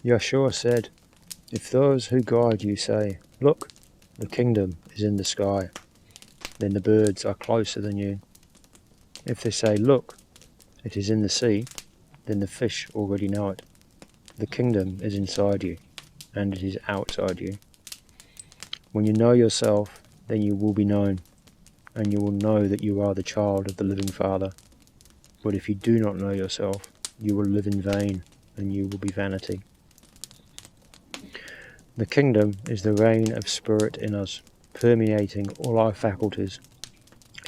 Yeshua said, "If those who guide you say, 'Look, the kingdom is in the sky,' then the birds are closer than you. If they say, 'Look, it is in the sea,' then the fish already know it. The kingdom is inside you, and it is outside you. When you know yourself, then you will be known, and you will know that you are the child of the living Father. But if you do not know yourself, you will live in vain, and you will be vanity." The kingdom is the reign of spirit in us, permeating all our faculties.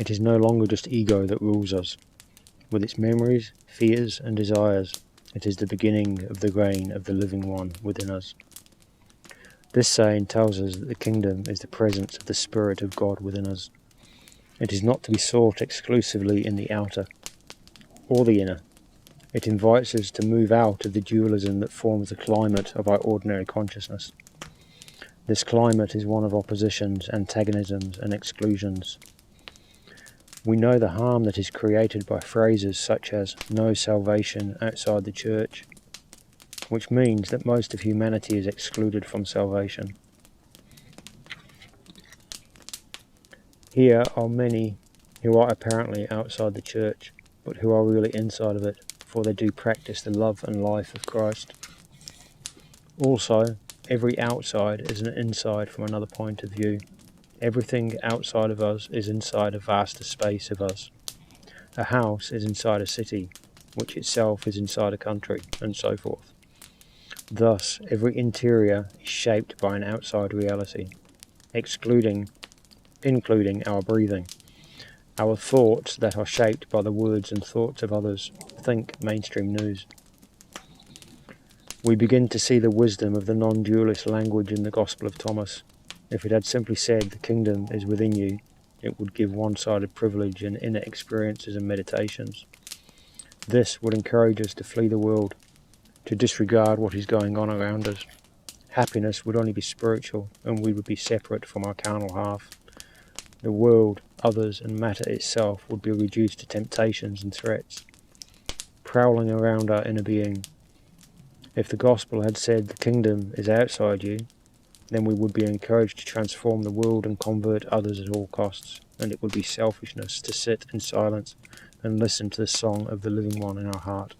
It is no longer just ego that rules us. With its memories, fears, and desires, it is the beginning of the reign of the living one within us. This saying tells us that the kingdom is the presence of the Spirit of God within us. It is not to be sought exclusively in the outer or the inner. It invites us to move out of the dualism that forms the climate of our ordinary consciousness. This climate is one of oppositions, antagonisms, and exclusions. We know the harm that is created by phrases such as "no salvation outside the church," which means that most of humanity is excluded from salvation. Here are many who are apparently outside the church, but who are really inside of it, for they do practice the love and life of Christ. Also, every outside is an inside from another point of view. Everything outside of us is inside a vaster space of us. A house is inside a city, which itself is inside a country, and so forth. Thus, every interior is shaped by an outside reality, including our breathing. Our thoughts that are shaped by the words and thoughts of others. Think mainstream news. We begin to see the wisdom of the non-dualist language in the Gospel of Thomas. If it had simply said, "The kingdom is within you," it would give one-sided privilege and inner experiences and meditations. This would encourage us to flee the world, to disregard what is going on around us. Happiness would only be spiritual, and we would be separate from our carnal half. The world, others, and matter itself would be reduced to temptations and threats, prowling around our inner being. If the gospel had said, "The kingdom is outside you," then we would be encouraged to transform the world and convert others at all costs, and it would be selfishness to sit in silence and listen to the song of the living one in our heart.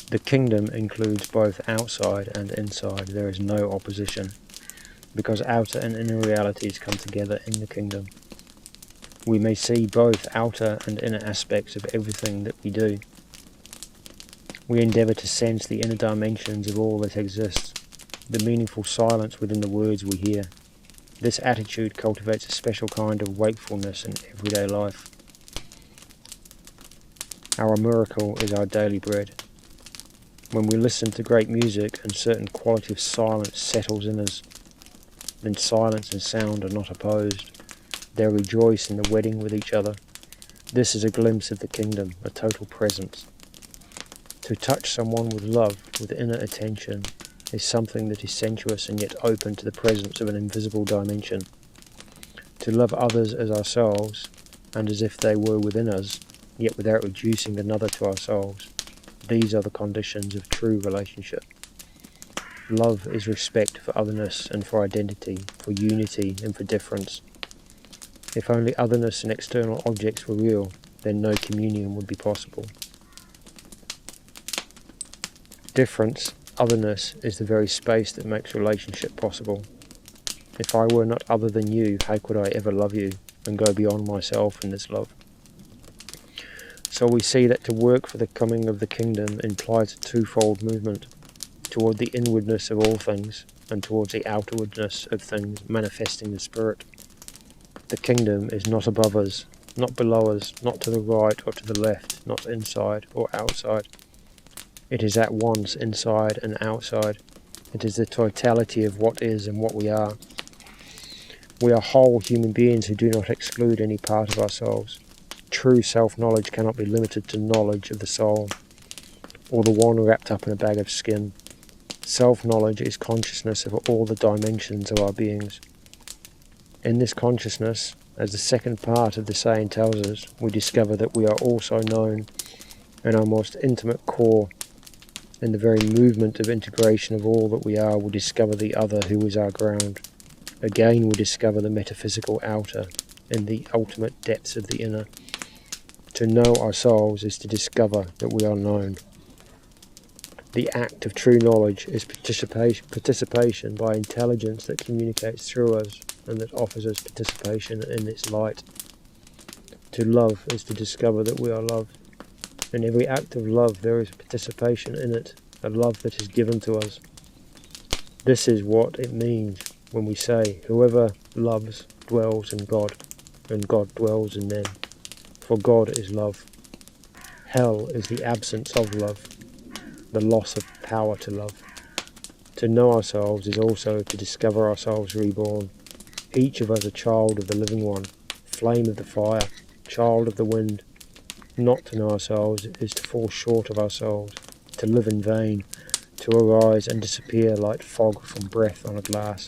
The kingdom includes both outside and inside. There is no opposition, because outer and inner realities come together in the kingdom. We may see both outer and inner aspects of everything that we do. We endeavour to sense the inner dimensions of all that exists, the meaningful silence within the words we hear. This attitude cultivates a special kind of wakefulness in everyday life. Our miracle is our daily bread. When we listen to great music and certain quality of silence settles in us, then silence and sound are not opposed. They rejoice in the wedding with each other. This is a glimpse of the kingdom, a total presence. To touch someone with love, with inner attention, is something that is sensuous and yet open to the presence of an invisible dimension. To love others as ourselves, and as if they were within us, yet without reducing another to ourselves, these are the conditions of true relationship. Love is respect for otherness and for identity, for unity and for difference. If only otherness and external objects were real, then no communion would be possible. Difference, otherness, is the very space that makes relationship possible. If I were not other than you, how could I ever love you and go beyond myself in this love? So we see that to work for the coming of the kingdom implies a twofold movement, toward the inwardness of all things and towards the outwardness of things manifesting the Spirit. The kingdom is not above us, not below us, not to the right or to the left, not inside or outside. It is at once inside and outside. It is the totality of what is and what we are. We are whole human beings who do not exclude any part of ourselves. True self-knowledge cannot be limited to knowledge of the soul, or the one wrapped up in a bag of skin. Self-knowledge is consciousness of all the dimensions of our beings. In this consciousness, as the second part of the saying tells us, we discover that we are also known in our most intimate core, In the very movement of integration of all that we are, we discover the other who is our ground. Again we discover the metaphysical outer in the ultimate depths of the inner. To know ourselves is to discover that we are known. The act of true knowledge is participation by intelligence that communicates through us and that offers us participation in its light. To love is to discover that we are loved. In every act of love there is participation in it, a love that is given to us. This is what it means when we say, whoever loves dwells in God, and God dwells in them. For God is love. Hell is the absence of love, the loss of power to love. To know ourselves is also to discover ourselves reborn, each of us a child of the living one, flame of the fire, child of the wind. Not to know ourselves is to fall short of ourselves, to live in vain, to arise and disappear like fog from breath on a glass.